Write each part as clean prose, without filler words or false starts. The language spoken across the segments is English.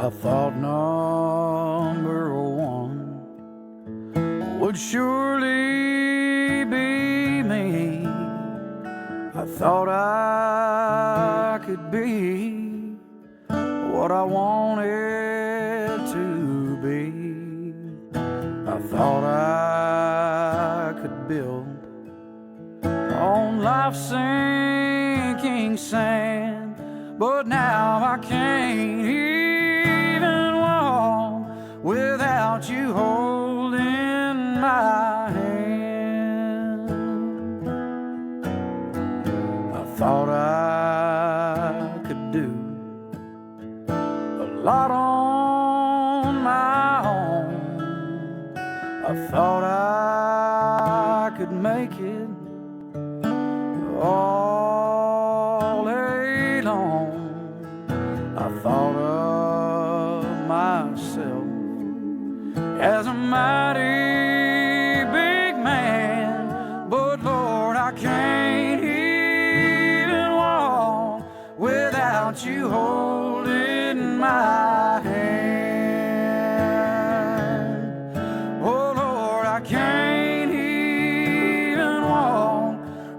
I thought number one would surely be me. I thought I could be what I wanted to be. I thought I could build on life's sinking sand, but now I can't even walk without you holding my hand. I thought I could do a lot on my own. I thought I could make it all alone. I thought of myself as a mighty big man, but Lord, I can't even walk without you holding my hand. Oh Lord, I can't even walk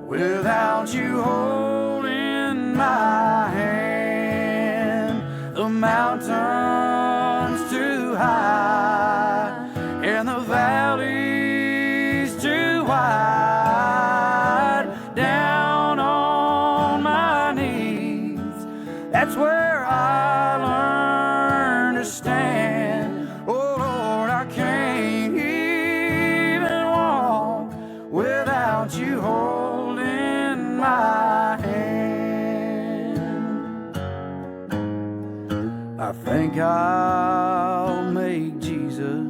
without you holding my hand. The mountain's too high and the valley's too wide. Down on my knees, that's where I learned to stand. Oh Lord, I can't even walk without you holding my hand. I think I'll make Jesus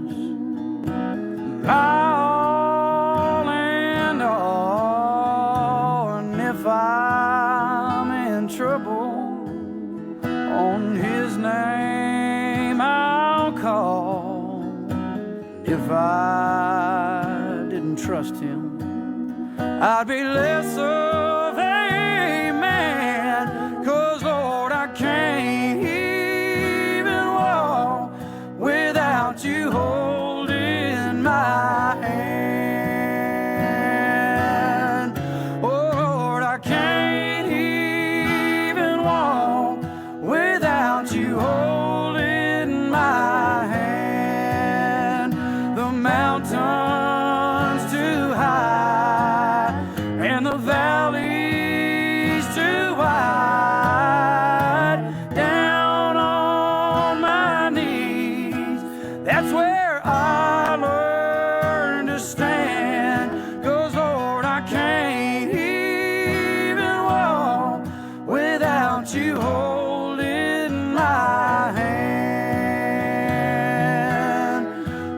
my all and all, and if I'm in trouble, on His name I'll call. If I didn't trust Him, I'd be less of a man, 'cause Lord, I can't even walk without you holding my hand. Oh Lord, I can't even walk without you holding my hand. The mountain's too high and the valley's too wide. Down on my knees, that's where I learned to stand. 'Cause Lord, I can't even walk without you holding my hand.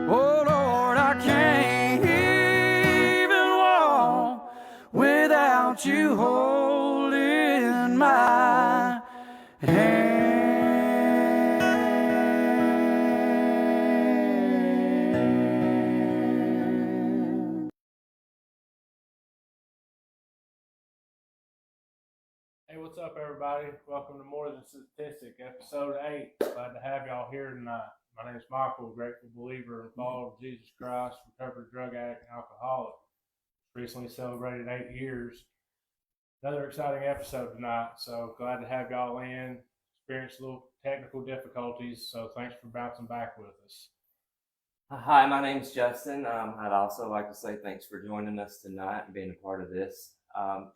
Oh Lord, I can't even walk without you holding my hand. Hey, what's up, everybody? Welcome to More Than Statistic, episode 8. Glad to have y'all here tonight. My name is Michael, grateful believer and follower of Jesus Christ, recovered drug addict and alcoholic. Recently celebrated 8 years. Another exciting episode tonight, so glad to have y'all in. Experienced a little technical difficulties, so thanks for bouncing back with us. Hi, my name's Justin. I'd also like to say thanks for joining us tonight and being a part of this.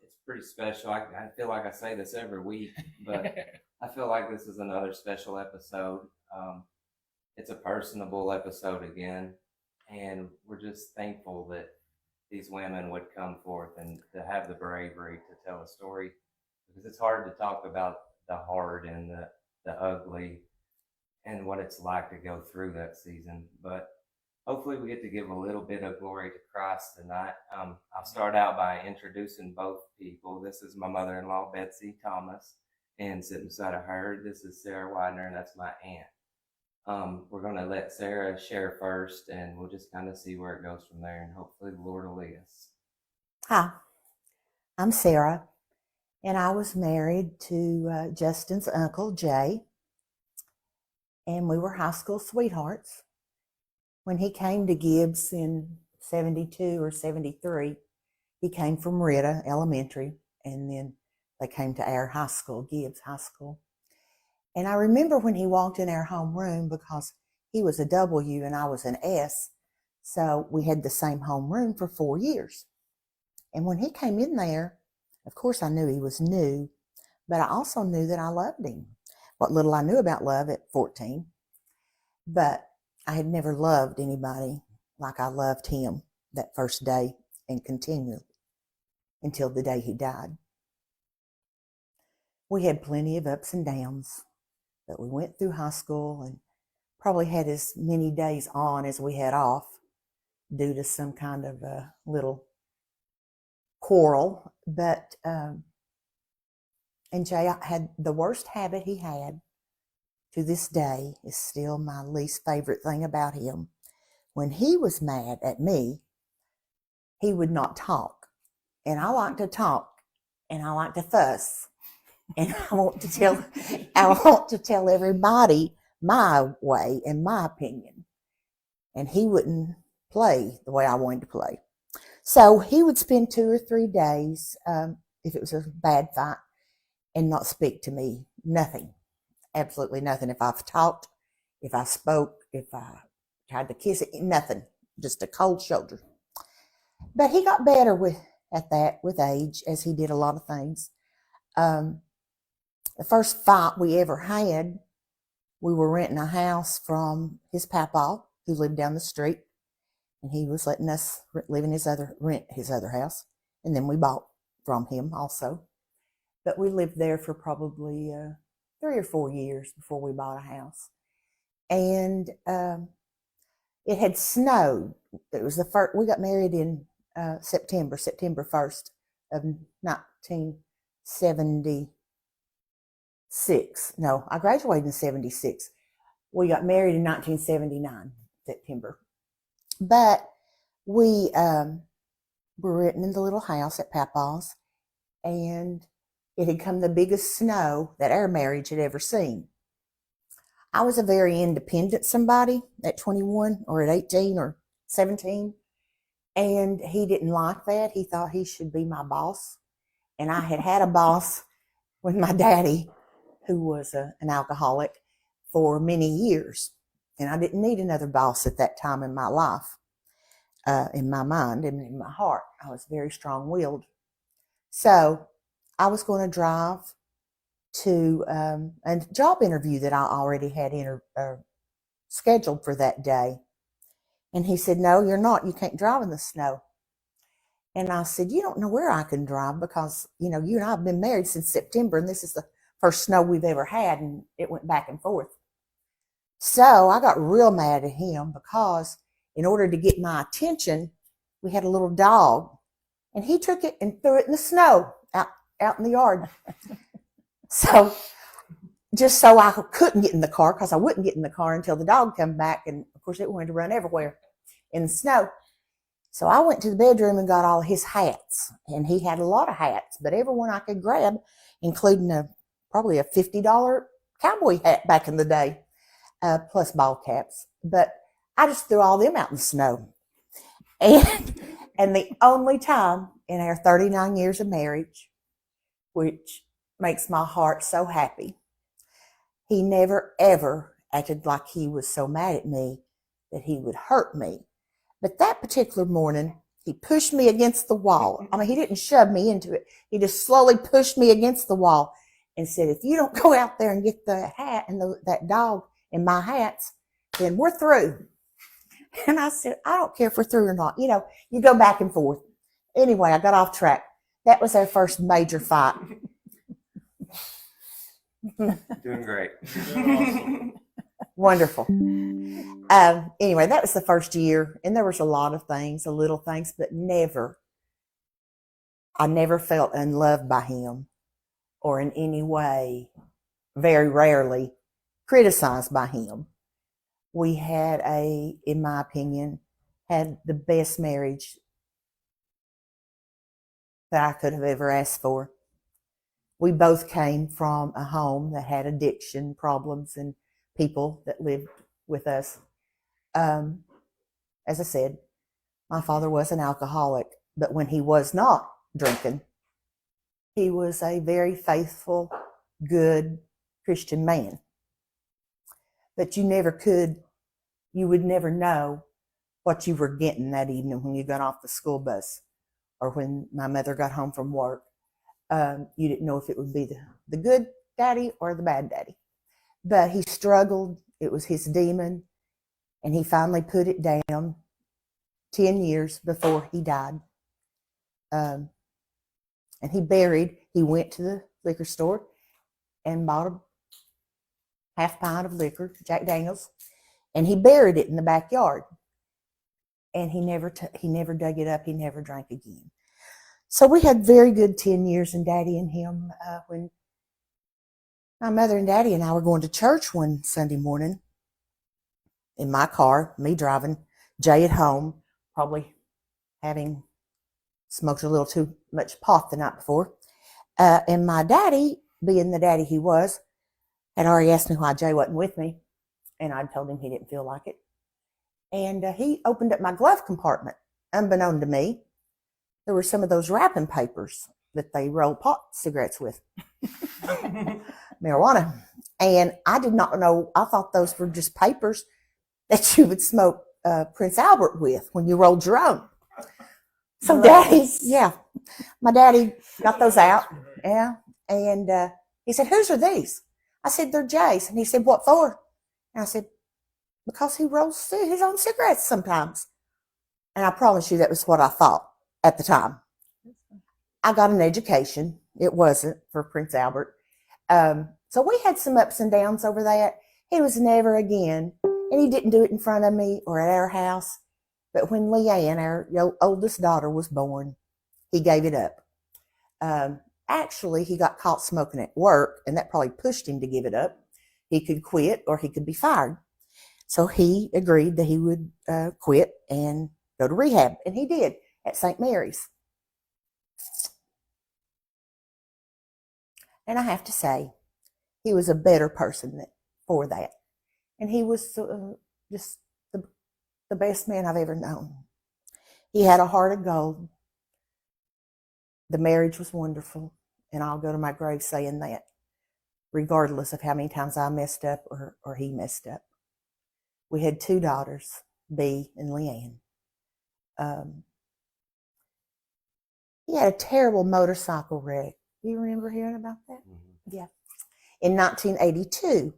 It's pretty special. I feel like I say this every week, but I feel like this is another special episode. It's a personable episode again, and we're just thankful that these women would come forth and to have the bravery to tell a story, because it's hard to talk about the hard and the ugly and what it's like to go through that season. But hopefully we get to give a little bit of glory to Christ tonight. I'll start out by introducing both people. This is my mother-in-law, Betsy Thomas, and sitting beside of her, this is Sara Widner, and that's my aunt. We're going to let Sara share first, and we'll just kind of see where it goes from there, and hopefully the Lord will lead us. Hi, I'm Sara, and I was married to Justin's uncle, Jay. and we were high school sweethearts. When he came to Gibbs in 72 or 73, he came from Rita Elementary, and then they came to our high school, Gibbs High School. And I remember when he walked in our homeroom, because he was a W and I was an S, so we had the same homeroom for 4 years. And when he came in there, of course I knew he was new, but I also knew that I loved him. What little I knew about love at 14. But I had never loved anybody like I loved him that first day and continued until the day he died. We had plenty of ups and downs, but we went through high school and probably had as many days on as we had off due to some kind of a little quarrel. But, and Jay had the worst habit he had to this day is still my least favorite thing about him. When he was mad at me, he would not talk. And I like to talk and I like to fuss. And I want to tell everybody my way and my opinion. And he wouldn't play the way I wanted to play. So he would spend 2 or 3 days, if it was a bad fight, and not speak to me. Nothing. Absolutely nothing. If I've talked, if I spoke, if I tried to kiss it, nothing. Just a cold shoulder. But he got better with age, as he did a lot of things. The first fight we ever had, we were renting a house from his papa, who lived down the street, and he was letting us rent his other house, and then we bought from him also. But we lived there for probably 3 or 4 years before we bought a house, and it had snowed. It was the first. We got married in September 1st of 1976. No, I graduated in 76. We got married in 1979, September. But we were renting the little house at Papa's, and it had come the biggest snow that our marriage had ever seen. I was a very independent somebody at 21 or at 18 or 17, and he didn't like that. He thought he should be my boss. And I had a boss with my daddy, who was an alcoholic, for many years. And I didn't need another boss at that time in my life, in my mind and in my heart. I was very strong-willed. So I was going to drive to a job interview that I already had scheduled for that day. And he said, "No, you're not. You can't drive in the snow." And I said, "You don't know where I can drive, because, you and I have been married since September, and this is the first snow we've ever had," and it went back and forth. So I got real mad at him, because in order to get my attention, we had a little dog, and he took it and threw it in the snow out in the yard. So just so I couldn't get in the car, because I wouldn't get in the car until the dog come back, and of course it wanted to run everywhere in the snow. So I went to the bedroom and got all his hats, and he had a lot of hats, but every one I could grab, including probably a $50 cowboy hat back in the day, plus ball caps. But I just threw all them out in the snow. And the only time in our 39 years of marriage, which makes my heart so happy, he never, ever acted like he was so mad at me that he would hurt me. But that particular morning, he pushed me against the wall. I mean, he didn't shove me into it. He just slowly pushed me against the wall and said, "If you don't go out there and get the hat and that dog and my hats, then we're through." And I said, "I don't care if we're through or not. You go back and forth." Anyway, I got off track. That was our first major fight. Doing great. Wonderful. Anyway, that was the first year, and there was a lot of things, little things, but I never felt unloved by him, or in any way, very rarely, criticized by him. We had in my opinion, had the best marriage that I could have ever asked for. We both came from a home that had addiction problems and people that lived with us. As I said, my father was an alcoholic, but when he was not drinking, he was a very faithful, good Christian man. But you would never know what you were getting that evening when you got off the school bus or when my mother got home from work. You didn't know if it would be the good daddy or the bad daddy. But he struggled. It was his demon. And he finally put it down 10 years before he died. And he went to the liquor store and bought a half pint of liquor, Jack Daniels, and he buried it in the backyard. And he never dug it up. He never drank again. So we had very good 10 years in Daddy and him. When my mother and Daddy and I were going to church one Sunday morning in my car, me driving, Jay at home, probably having smoked a little too much pot the night before. And my daddy, being the daddy he was, had already asked me why Jay wasn't with me. And I told him he didn't feel like it. And he opened up my glove compartment. Unbeknown to me, there were some of those wrapping papers that they roll pot cigarettes with. Marijuana. And I did not know, I thought those were just papers that you would smoke Prince Albert with when you rolled your own. So my daddy got those out. Yeah. And he said, "Whose are these?" I said, "They're Jay's." And he said, "What for?" And I said, "Because he rolls his own cigarettes sometimes." And I promise you that was what I thought at the time. I got an education. It wasn't for Prince Albert. So we had some ups and downs over that. He was never again, and he didn't do it in front of me or at our house. But when Leanne, our oldest daughter, was born, he gave it up. Actually, he got caught smoking at work, and that probably pushed him to give it up. He could quit or he could be fired. So he agreed that he would quit and go to rehab, and he did at St. Mary's. And I have to say, he was a better person for that. And he was just the best man I've ever known. He had a heart of gold. The marriage was wonderful, and I'll go to my grave saying that, regardless of how many times I messed up or he messed up. We had 2 daughters, Bea and Leanne. He had a terrible motorcycle wreck. Do you remember hearing about that? Mm-hmm. Yeah. In 1982.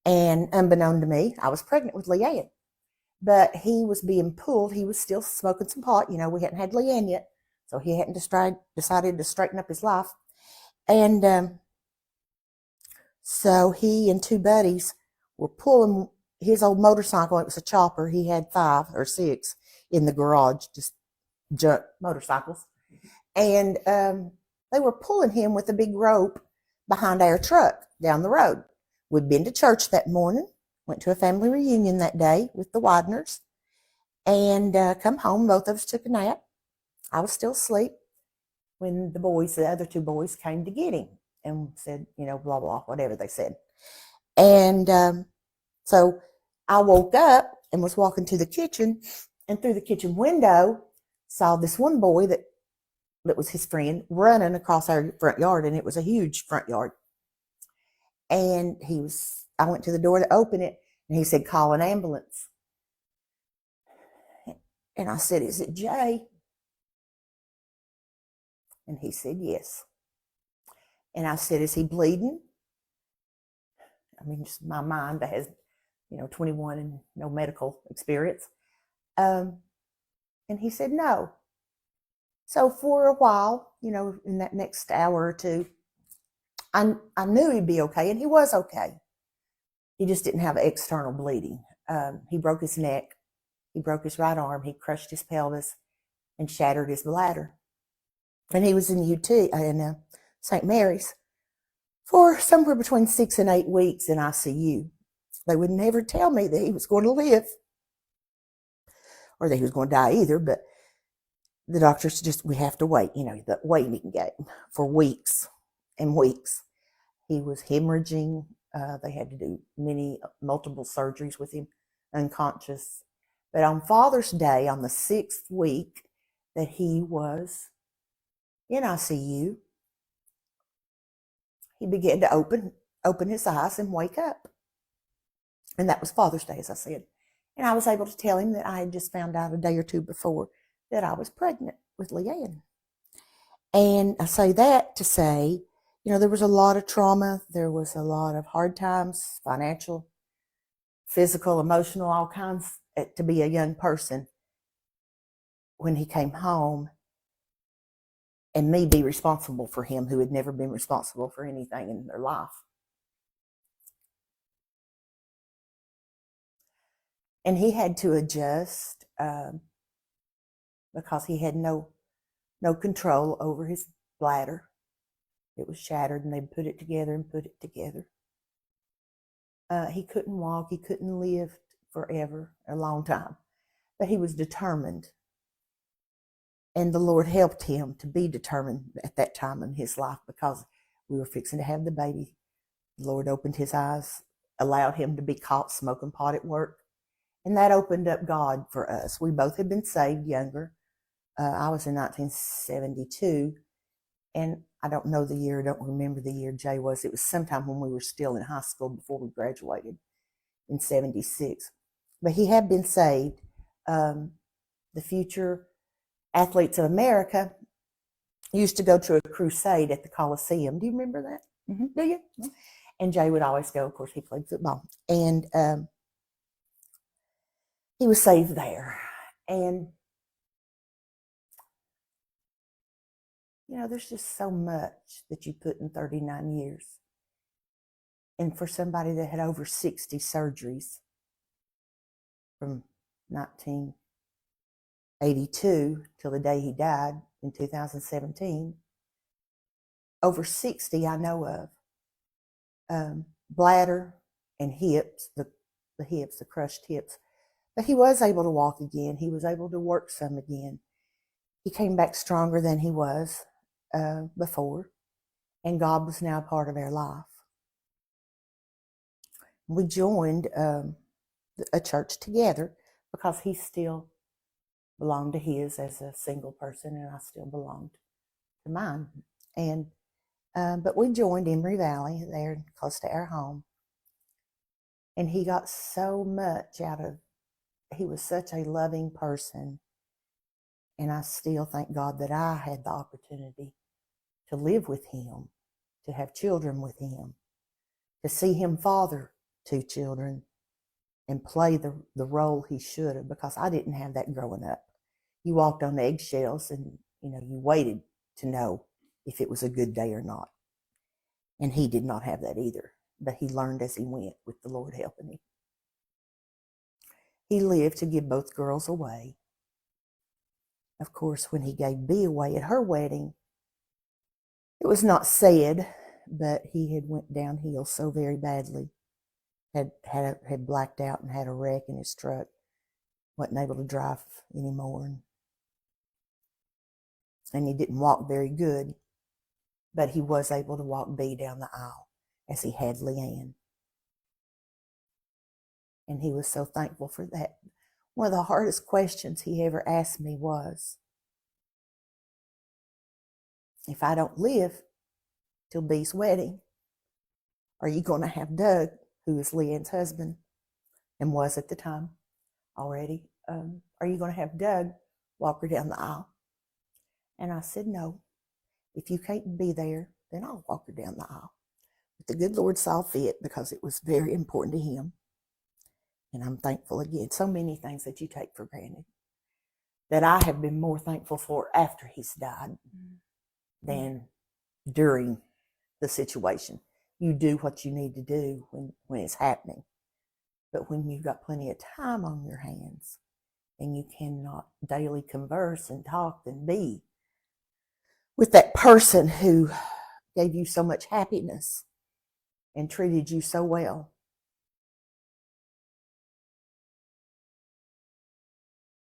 And unbeknown to me, I was pregnant with Leanne. But he was being pulled. He was still smoking some pot. You know, we hadn't had Leanne yet. So he hadn't decided to straighten up his life. And so he and 2 buddies were pulling his old motorcycle. It was a chopper. He had 5 or 6 in the garage, just junk motorcycles. And they were pulling him with a big rope behind our truck down the road. We'd been to church that morning, went to a family reunion that day with the Widners, and come home. Both of us took a nap. I was still asleep when the other 2 boys came to get him and said, blah, blah, whatever they said. And so I woke up and was walking to the kitchen, and through the kitchen window saw this one boy that was his friend running across our front yard, and it was a huge front yard. And I went to the door to open it, and he said, "Call an ambulance." And I said, "Is it Jay?" And he said, "Yes." And I said, "Is he bleeding?" I mean, just my mind that has, 21 and no medical experience. And he said, "No." So for a while, in that next hour or 2, I knew he'd be okay, and he was okay. He just didn't have external bleeding. He broke his neck. He broke his right arm. He crushed his pelvis and shattered his bladder. And he was in in St. Mary's for somewhere between 6 and 8 weeks in ICU. They would never tell me that he was going to live or that he was going to die either, but the doctors we have to wait, the waiting game for weeks and weeks. He was hemorrhaging. They had to do multiple surgeries with him, unconscious. But on Father's Day, on the 6th week that he was in ICU, he began to open his eyes and wake up. And that was Father's Day, as I said. And I was able to tell him that I had just found out a day or two before that I was pregnant with Leanne. And I say that to say, there was a lot of trauma. There was a lot of hard times, financial, physical, emotional, all kinds, to be a young person when he came home, and me be responsible for him, who had never been responsible for anything in their life. And he had to adjust because he had no control over his bladder. It was shattered, and they put it together and put it together. He couldn't walk. He couldn't live forever, a long time. But he was determined. And the Lord helped him to be determined at that time in his life, because we were fixing to have the baby. The Lord opened his eyes, allowed him to be caught smoking pot at work. And that opened up God for us. We both had been saved younger. I was in 1972. And I don't know the year, I don't remember the year Jay was. It was sometime when we were still in high school before we graduated in 76. But he had been saved. The Future Athletes of America used to go to a crusade at the Coliseum. Do you remember that? Mm-hmm. Do you? Mm-hmm. And Jay would always go. Of course, he played football. And he was saved there. And there's just so much that you put in 39 years. And for somebody that had over 60 surgeries from 1982 till the day he died in 2017, over 60 I know of. Bladder and hips, the hips, the crushed hips. But he was able to walk again. He was able to work some again. He came back stronger than he was before, and God was now part of our life. We joined a church together because he still belonged to his as a single person, and I still belonged to mine. And but we joined Emory Valley there close to our home, and he got so much out of. He was such a loving person, and I still thank God that I had the opportunity to live with him, to have children with him, to see him father 2 children and play the role he should have, because I didn't have that growing up. You walked on eggshells, and you waited to know if it was a good day or not. And he did not have that either, but he learned as he went with the Lord helping him. He lived to give both girls away. Of course, when he gave Bea away at her wedding, it was not said, but he had went downhill so very badly. Had blacked out and had a wreck in his truck. Wasn't able to drive anymore. And he didn't walk very good, but he was able to walk Bea down the aisle as he had Leanne. And he was so thankful for that. One of the hardest questions he ever asked me was, if I don't live till Bea's wedding, are you going to have Doug, who is Leanne's husband and was at the time already, are you going to have Doug walk her down the aisle? And I said, no. If you can't be there, then I'll walk her down the aisle. But the good Lord saw fit, because it was very important to him. And I'm thankful again. So many things that you take for granted that I have been more thankful for after he's died than during the situation. You do what you need to do when it's happening. But when you've got plenty of time on your hands and you cannot daily converse and talk and be with that person who gave you so much happiness and treated you so well,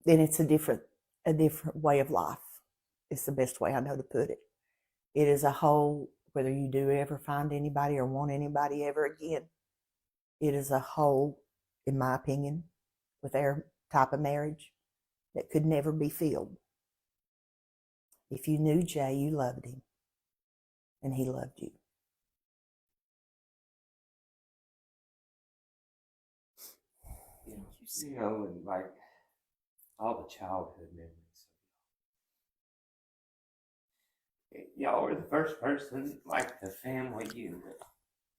then it's a different way of life. It's the best way I know to put it. It is a whole, whether you do ever find anybody or want anybody ever again, it is a hole, in my opinion, with our type of marriage that could never be filled. If you knew Jay, you loved him, and he loved you. You know, and like all the childhood memories. Y'all were the first person, like the family unit,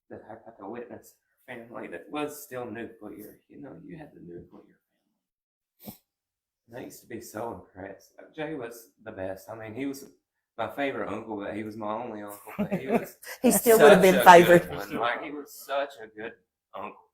that I got to witness a family that was still nuclear. You know, you had the nuclear family. And I used to be so impressed. Jay was the best. I mean, he was my favorite uncle, but he was my only uncle. But he was He still would have been favored. Like, he was such a good uncle.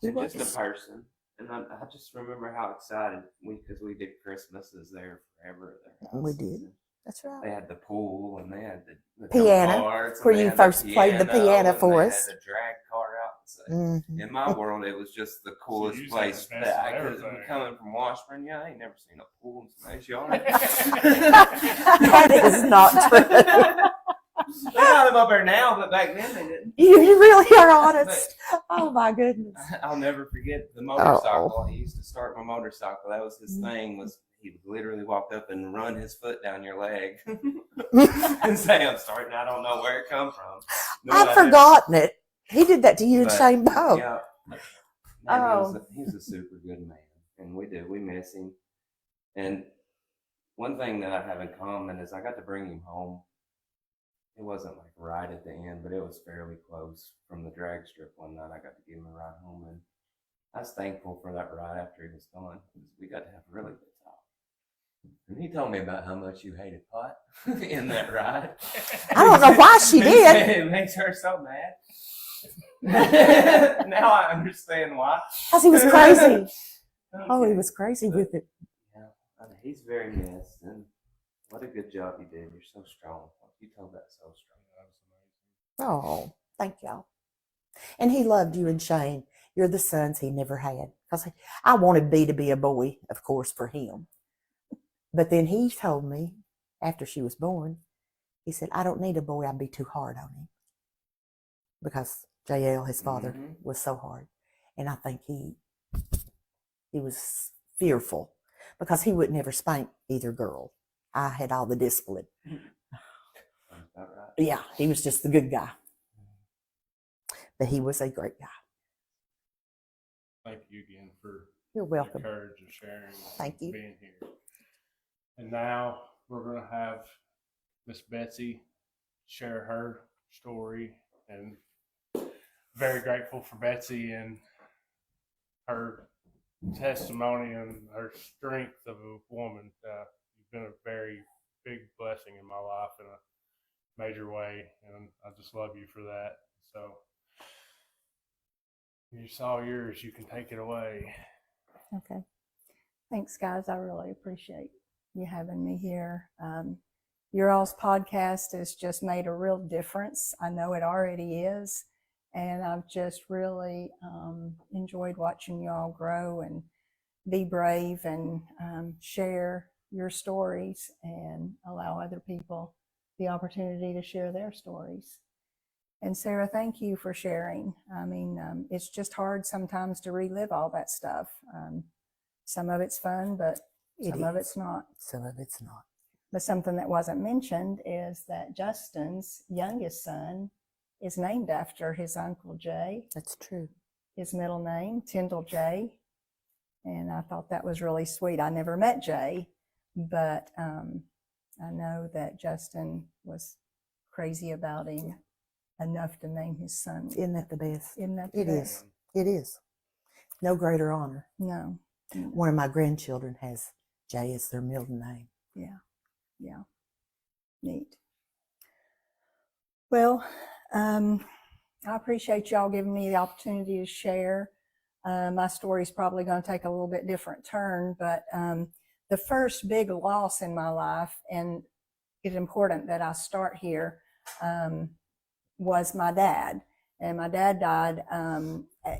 And just a person. And I just remember how excited because we did Christmases there forever at their house. We did. That's right. They had the pool and they had the piano, where you first played the piano for us. They had the drag car out. So in my world, it was just the coolest place that I could. Coming from Washburn, I ain't never seen a pool in somebody's yard. That is not true. They got them up there now, but back then they didn't. You really are honest. Oh my goodness. I'll never forget the motorcycle. He used to start my motorcycle. That was his thing. Was he would literally walk up and run his foot down your leg and say, "I'm starting. I don't know where it come from." No, I've forgotten it. He did that to you and Shane Bow. Yeah. Man, he was a super good man, and we miss him. And one thing that I have in common is I got to bring him home. It wasn't like right at the end, but it was fairly close from the drag strip one night. I got to give him a ride home, and I was thankful for that ride after he was gone. We got to have a really good talk. And he told me about how much you hated pot in that ride. I don't know why she did. It makes her so mad. Now I understand why. Because he was crazy. Oh, he was crazy with it. Yeah, I mean, he's very missed, and what a good job you did. You're so strong. You told that so strong. That was amazing. Oh, thank y'all. And he loved you and Shane. You're the sons he never had. Because I wanted B to be a boy, of course, for him. But then he told me, after she was born, he said, I don't need a boy. I'd be too hard on him. Because JL, his father, was so hard. And I think he was fearful. Because he would never spank either girl. I had all the discipline. Right. Yeah, he was just the good guy. But he was a great guy. Thank you again for You're welcome. the courage of sharing. Thank you. Being here. And now we're going to have Miss Betsy share her story, and very grateful for Betsy and her testimony and her strength of a woman. You've been a very big blessing in my life in a major way, and I just love you for that. So it's all yours. You can take it away. Okay. Thanks, guys. I really appreciate you having me here. Your all's podcast has just made a real difference. I know it already is. And I've just really enjoyed watching you all grow and be brave and share your stories and allow other people the opportunity to share their stories. And Sarah, thank you for sharing. I mean, it's just hard sometimes to relive all that stuff. Some of it's fun, but some of it's not. Some of it's not. But something that wasn't mentioned is that Justin's youngest son is named after his Uncle Jay. That's true. His middle name, Tyndall Jay. And I thought that was really sweet. I never met Jay, but I know that Justin was crazy about him enough to name his son. Isn't that the best? Isn't that the It best? is. It is. No greater honor. No. One of my grandchildren has Jay as their middle name. Yeah. Yeah. Neat. Well, I appreciate y'all giving me the opportunity to share. My story's probably going to take a little bit different turn, but the first big loss in my life, and it's important that I start here, was my dad. And my dad died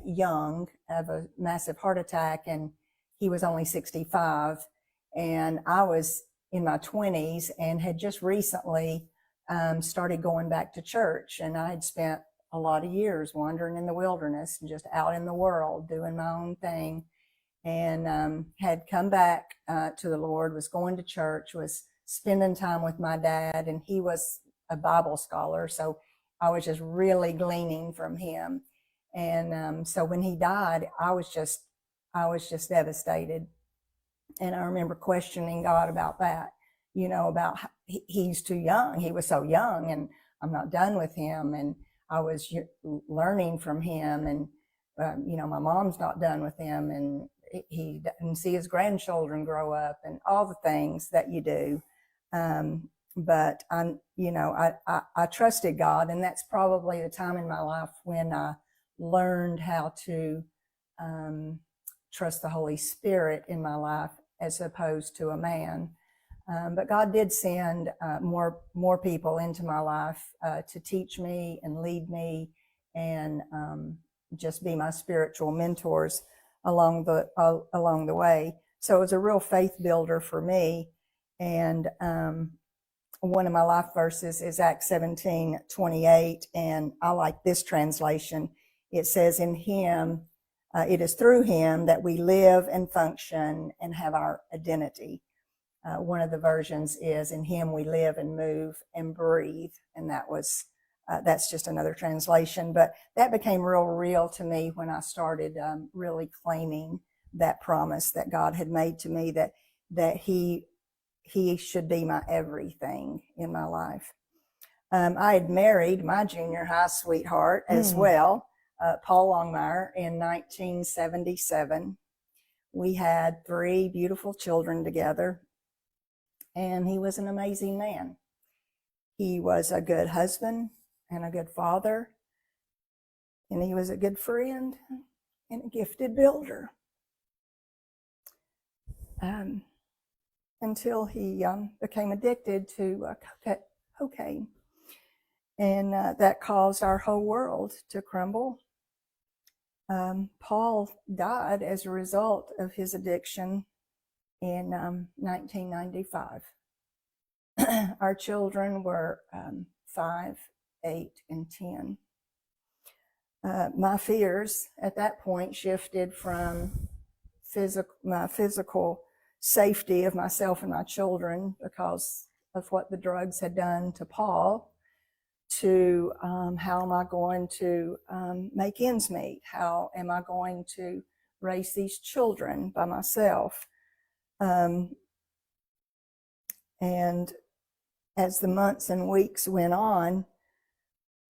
young of a massive heart attack, and he was only 65. And I was in my 20s and had just recently started going back to church. And I had spent a lot of years wandering in the wilderness and just out in the world doing my own thing, and had come back to the Lord, was going to church, was spending time with my dad, and he was a Bible scholar, so I was just really gleaning from him. And so when he died, I was just devastated. And I remember questioning God about that, about he's too young. He was so young, and I'm not done with him. And I was learning from him, and my mom's not done with him, and he didn't see his grandchildren grow up, and all the things that you do. But I trusted God, and that's probably the time in my life when I learned how to trust the Holy Spirit in my life as opposed to a man. But God did send more people into my life to teach me and lead me, and just be my spiritual mentors along the way. So it was a real faith builder for me. And one of my life verses is Acts 17:28, and I like this translation. It says, "In him, it is through him that we live and function and have our identity." One of the versions is, "In him we live and move and breathe," and that's just another translation. But that became real to me when I started really claiming that promise that God had made to me, that he should be my everything in my life. I had married my junior high sweetheart as well, Paul Longmire, in 1977. We had 3 beautiful children together, and he was an amazing man. He was a good husband and a good father, and he was a good friend and a gifted builder. Until he became addicted to cocaine, and that caused our whole world to crumble. Paul died as a result of his addiction in 1995. Our children were 5, 8, and 10. My fears at that point shifted from my physical safety of myself and my children because of what the drugs had done to Paul, to how am I going to make ends meet? How am I going to raise these children by myself? And as the months and weeks went on,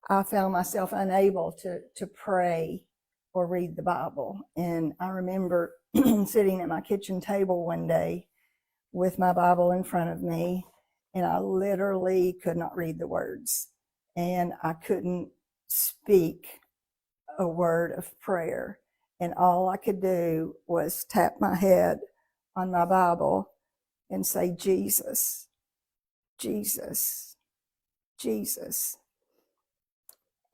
I found myself unable to pray or read the Bible. And I remember sitting at my kitchen table one day with my Bible in front of me, and I literally could not read the words, and I couldn't speak a word of prayer. And all I could do was tap my head on my Bible and say, "Jesus, Jesus, Jesus."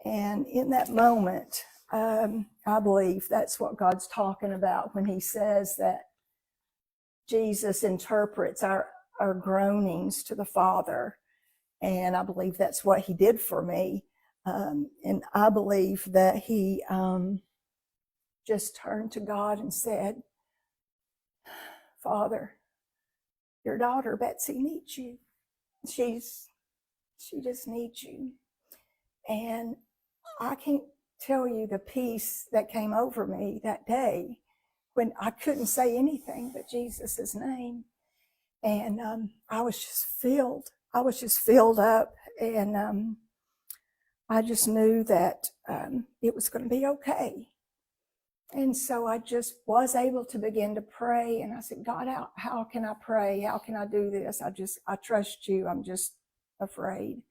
And in that moment, I believe that's what God's talking about when he says that Jesus interprets our groanings to the Father. And I believe that's what he did for me. And I believe that he just turned to God and said, "Father, your daughter Betsy needs you. She just needs you." And I can't tell you the peace that came over me that day when I couldn't say anything but Jesus' name. And I was just filled up, and I just knew that it was going to be okay. And so I just was able to begin to pray, and I said, "God, how can I pray? How can I do this? I trust you. I'm just afraid."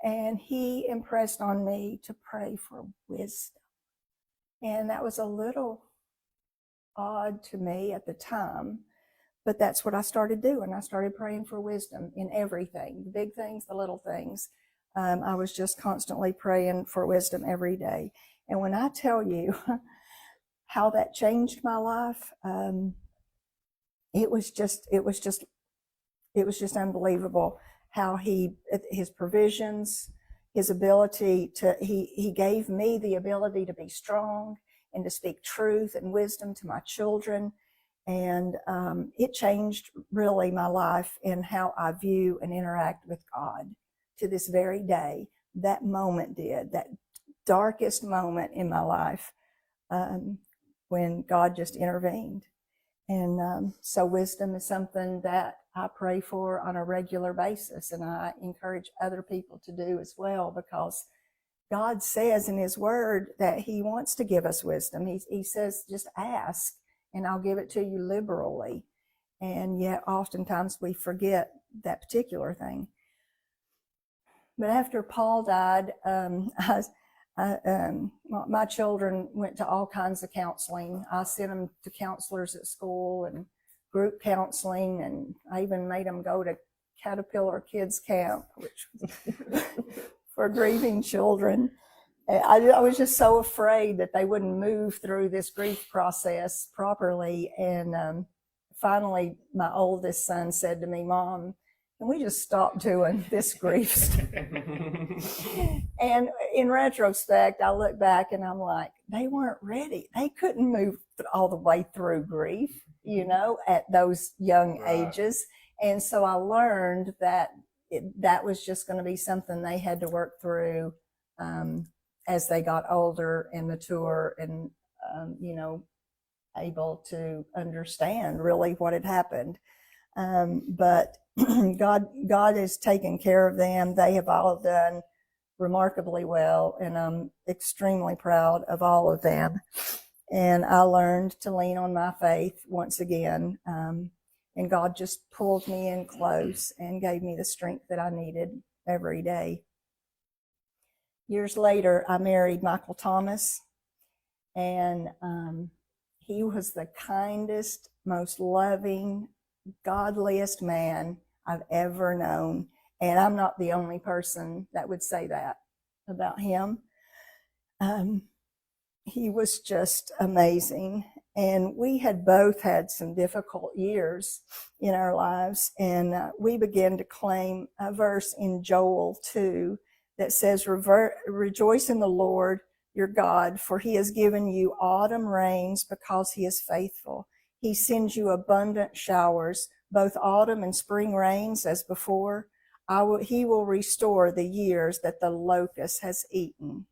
And he impressed on me to pray for wisdom. And that was a little odd to me at the time, but that's what I started doing. I started praying for wisdom in everything, the big things, the little things. I was just constantly praying for wisdom every day. And when I tell you how that changed my life, it was just unbelievable how his provisions, his ability to, he gave me the ability to be strong and to speak truth and wisdom to my children. And it changed really my life in how I view and interact with God to this very day. That moment did, that darkest moment in my life, when God just intervened. And so wisdom is something that I pray for on a regular basis, and I encourage other people to do as well, because God says in his word that he wants to give us wisdom. He says, just ask and I'll give it to you liberally. And yet oftentimes we forget that particular thing. But after Paul died, my children went to all kinds of counseling. I sent them to counselors at school and group counseling, and I even made them go to Caterpillar Kids Camp, which for grieving children. I was just so afraid that they wouldn't move through this grief process properly. And finally, my oldest son said to me, "Mom, can we just stop doing this grief stuff?" And in retrospect, I look back and I'm like, they weren't ready. They couldn't move all the way through grief, at those young ages. And so I learned that that was just going to be something they had to work through as they got older and mature and, able to understand really what had happened. But God has taken care of them. They have all done remarkably well, and I'm extremely proud of all of them. And I learned to lean on my faith once again, and God just pulled me in close and gave me the strength that I needed every day. Years later, I married Michael Thomas, and he was the kindest, most loving, godliest man I've ever known. And I'm not the only person that would say that about him. He was just amazing. And we had both had some difficult years in our lives. And we began to claim a verse in Joel 2 that says, "Rejoice in the Lord your God, for he has given you autumn rains because he is faithful. He sends you abundant showers, both autumn and spring rains as before. He will restore the years that the locust has eaten."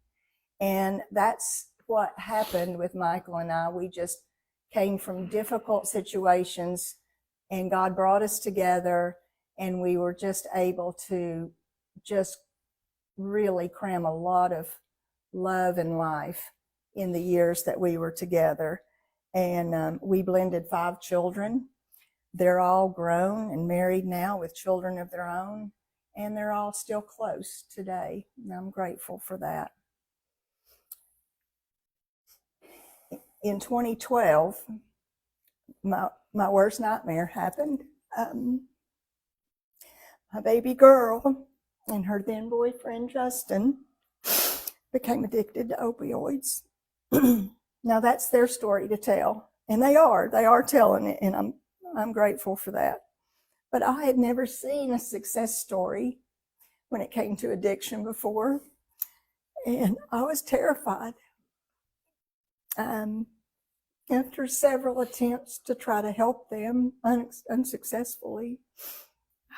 And that's what happened with Michael and I. We just came from difficult situations, and God brought us together, and we were just able to just really cram a lot of love and life in the years that we were together. And we blended 5 children. They're all grown and married now with children of their own, and they're all still close today. And I'm grateful for that. In 2012, my worst nightmare happened. My baby girl and her then boyfriend, Justin, became addicted to opioids. Now that's their story to tell, and they are telling it, and I'm grateful for that. But I had never seen a success story when it came to addiction before, and I was terrified. After several attempts to try to help them unsuccessfully,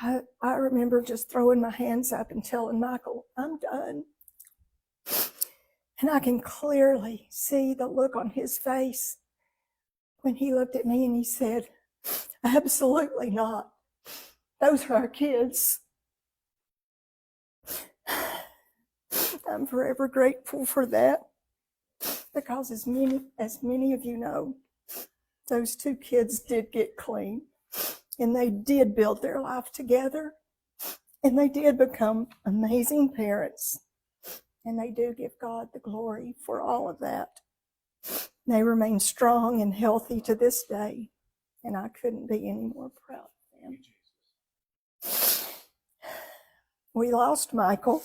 I remember just throwing my hands up and telling Michael, "I'm done." And I can clearly see the look on his face when he looked at me and he said, "Absolutely not. Those are our kids." I'm forever grateful for that, because as many of you know, those 2 kids did get clean, and they did build their life together, and they did become amazing parents, and they do give God the glory for all of that. They remain strong and healthy to this day, and I couldn't be any more proud of them. We lost Michael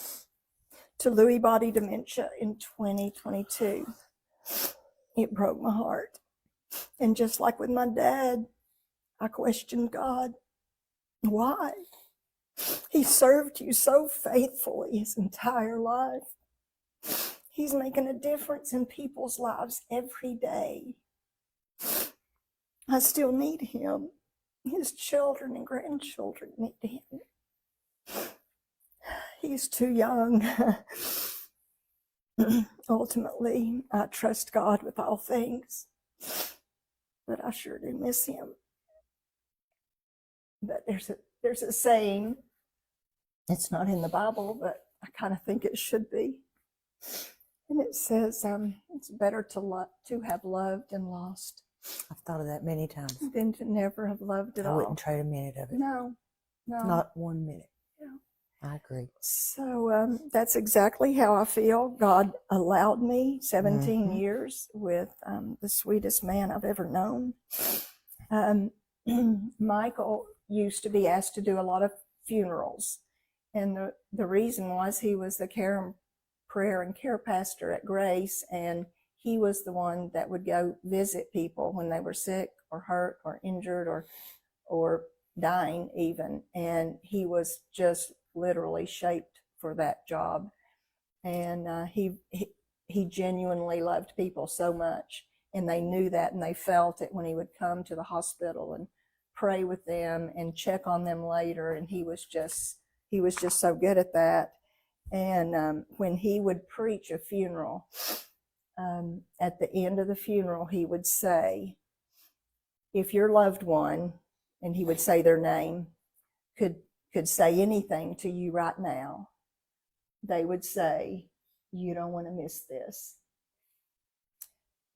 to Lewy body dementia in 2022. It broke my heart. And just like with my dad, I questioned God. Why? He served you so faithfully his entire life. He's making a difference in people's lives every day. I still need him. His children and grandchildren need him. He's too young. Ultimately, I trust God with all things, but I sure do miss him. But there's a saying, it's not in the Bible, but I kind of think it should be. And it says, it's better to have loved and lost. I've thought of that many times. Than to never have loved at all. I wouldn't trade a minute of it. No. Not 1 minute. Yeah. I agree. So that's exactly how I feel. God allowed me 17 years with the sweetest man I've ever known. Michael used to be asked to do a lot of funerals. And the reason was he was the prayer and care pastor at Grace, and he was the one that would go visit people when they were sick or hurt or injured or dying even. And he was just literally shaped for that job. And he genuinely loved people so much, and they knew that, and they felt it when he would come to the hospital and pray with them and check on them later. And he was just so good at that. And when he would preach a funeral, at the end of the funeral, he would say, if your loved one, and he would say their name, could say anything to you right now, they would say, you don't want to miss this.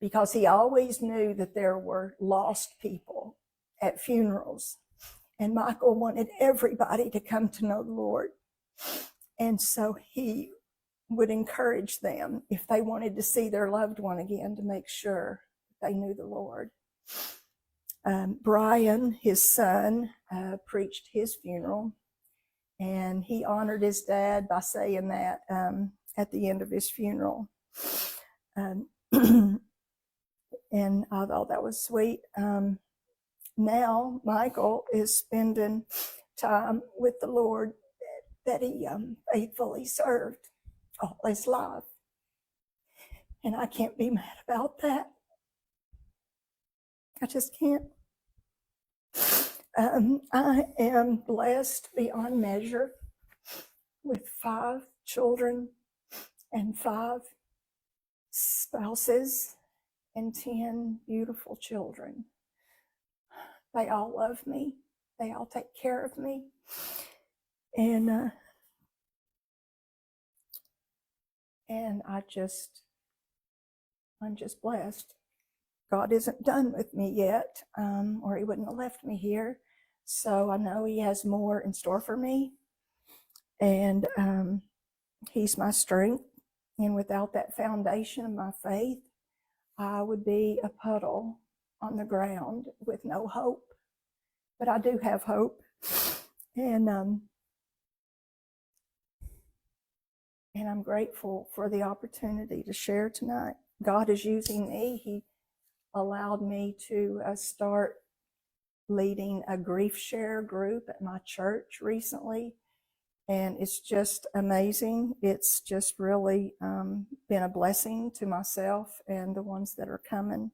Because he always knew that there were lost people at funerals. And Michael wanted everybody to come to know the Lord. And so he would encourage them, if they wanted to see their loved one again, to make sure they knew the Lord. Brian, his son, preached his funeral, and he honored his dad by saying that at the end of his funeral. And I thought that was sweet. Now Michael is spending time with the Lord that he faithfully served all his life. And I can't be mad about that. I just can't. I am blessed beyond measure with 5 children and 5 spouses and 10 beautiful children. They all love me. They all take care of me. And I'm just blessed. God isn't done with me yet, or he wouldn't have left me here. So I know he has more in store for me. And he's my strength. And without that foundation of my faith, I would be a puddle on the ground with no hope. But I do have hope. And I'm grateful for the opportunity to share tonight. God is using me. He allowed me to start leading a grief share group at my church recently. And it's just amazing. It's just really been a blessing to myself and the ones that are coming.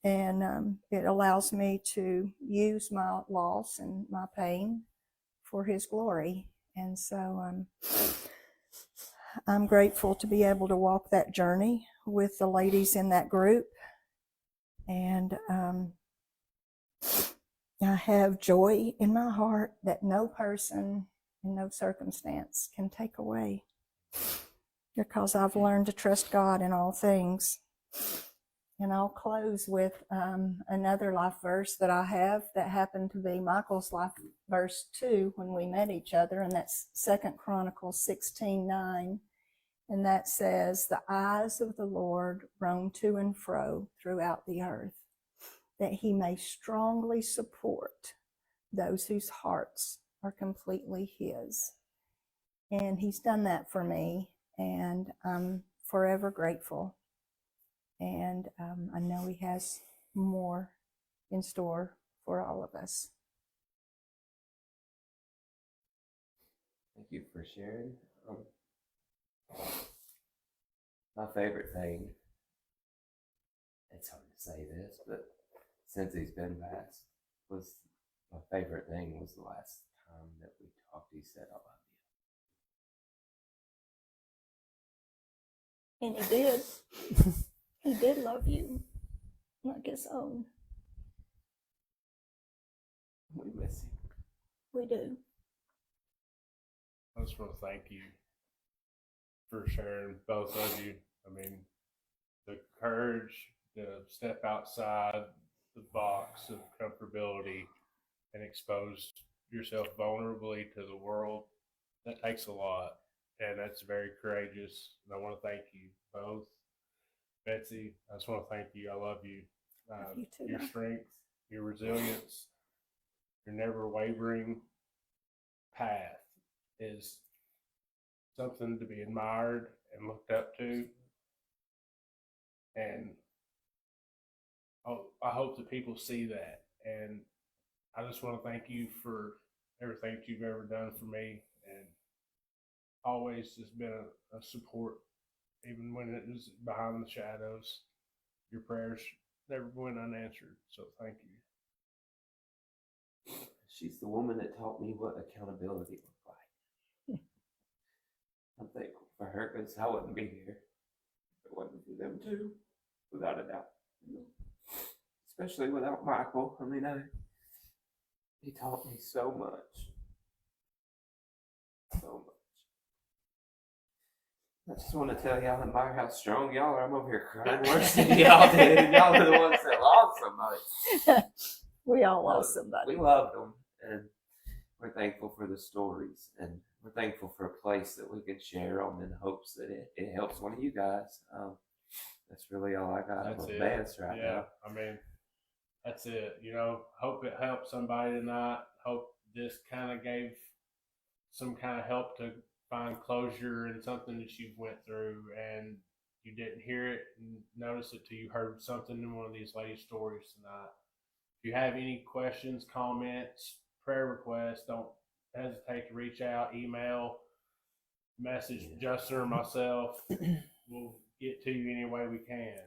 And it allows me to use my loss and my pain for his glory. And so I'm grateful to be able to walk that journey with the ladies in that group. And I have joy in my heart that no person and no circumstance can take away, because I've learned to trust God in all things. And I'll close with another life verse that I have that happened to be Michael's life verse too when we met each other, and that's 2 Chronicles 16:9. And that says, the eyes of the Lord roam to and fro throughout the earth, that he may strongly support those whose hearts are completely his. And he's done that for me, and I'm forever grateful. And I know he has more in store for all of us. Thank you for sharing. My favorite thing, it's hard to say this, but since he's been passed, was my favorite thing was the last time that we talked, he said, I love And he did. He did love you like his own. you. We miss him. We do. I just want to thank you for sharing, both of you. I mean, the courage to step outside the box of comfortability and expose yourself vulnerably to the world, that takes a lot. And that's very courageous. And I want to thank you both. Betsy, I just want to thank you. I love you. Love you too, Your Mom. strength, your resilience, your never wavering path is something to be admired and looked up to. And I hope that people see that. And I just want to thank you for everything that you've ever done for me, and always just been a support, even when it was behind the shadows. Your prayers never went unanswered. So thank you. She's the woman that taught me what accountability looked like. I'm thankful for her because I wouldn't be here if it wasn't for them too, without a doubt. Especially without Michael. I mean, he taught me so much. So much. I just want to tell y'all admire how strong y'all are. I'm over here crying worse than y'all did. Y'all are the ones that lost somebody. We all lost somebody. We loved them, and we're thankful for the stories, and we're thankful for a place that we can share them in hopes that it helps one of you guys. That's really all I got. That's on it. Advance right now. I mean, that's it. You know, hope it helped somebody tonight. Hope this kind of gave some kind of help to find closure in something that you went through, and you didn't hear it and notice it till you heard something in one of these ladies' stories tonight. If you have any questions, comments, prayer requests, don't hesitate to reach out, email, message Justin or myself. We'll get to you any way we can.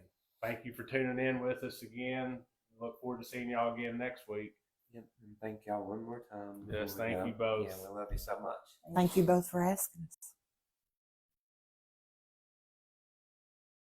Thank you for tuning in with us again. Look forward to seeing y'all again next week. Yep. And thank y'all one more time. Yes, before we thank go. you both. Yeah, we love you so much. Thank you both for asking us.